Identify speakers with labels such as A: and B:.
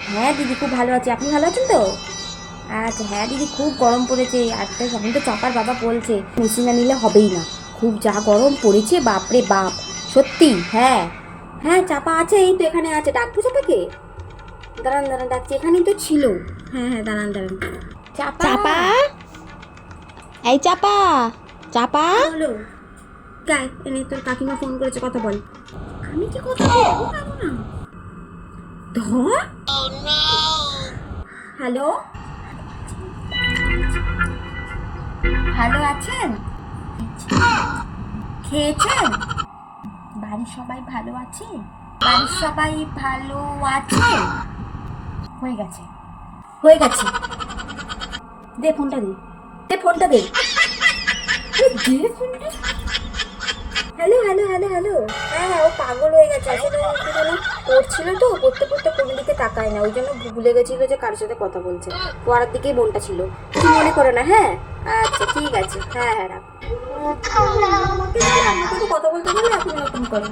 A: হ্যাঁ দিদি খুব ভালো আছি, আপনি ভালো আছেন তো? আচ্ছা হ্যাঁ দিদি, খুব গরম পড়েছে। আর তো এখন তো চাপার বাবা বলছে মেশিন না নিলে হবেই না, খুব যা গরম পড়েছে বাপরে বাপ। সত্যি হ্যাঁ। হ্যাঁ চাপা আছে, এই তো এখানে আছে, ডাকবো চাপাকে? দাঁড়ান দাঁড়ান, ডাকছি, এখানেই তো ছিল। হ্যাঁ হ্যাঁ দাঁড়ান দাঁড়ান। চাপা।
B: চাপা, এই চাপা, চাপা।
A: হলো গায়ে এনে, তোর কাকিমা ফোন করেছে, কথা বল। আমি কি কথা বলবো, পারবো না। ধর। হ্যালো, ভালো আছেন? খেয়েছেন? বাড়ির সবাই ভালো আছে? বাড়ির সবাই ভালো আছে? হয়ে গেছে, হয়ে গেছে। দে ফোনটা দে, দে ফোনটা দে। এ, দে ফোনটা। Hello hello hello hello. হ্যাঁ হ্যাঁ, ও পাগল হয়ে গেছে আসলে, ও একটু যেন পড়ছিল তো, পড়তে পড়তে কোনো দিকে তাকায় না, ওই জন্য ভুলে গেছিল যে কার সাথে কথা বলছে। পড়ার দিকেই মনটা ছিল। কিছু মনে করে না, হ্যাঁ? আচ্ছা ঠিক আছে, হ্যাঁ হ্যাঁ রাখ। আমাকে তো কথা বলতে গেলে এখন এরকম করে।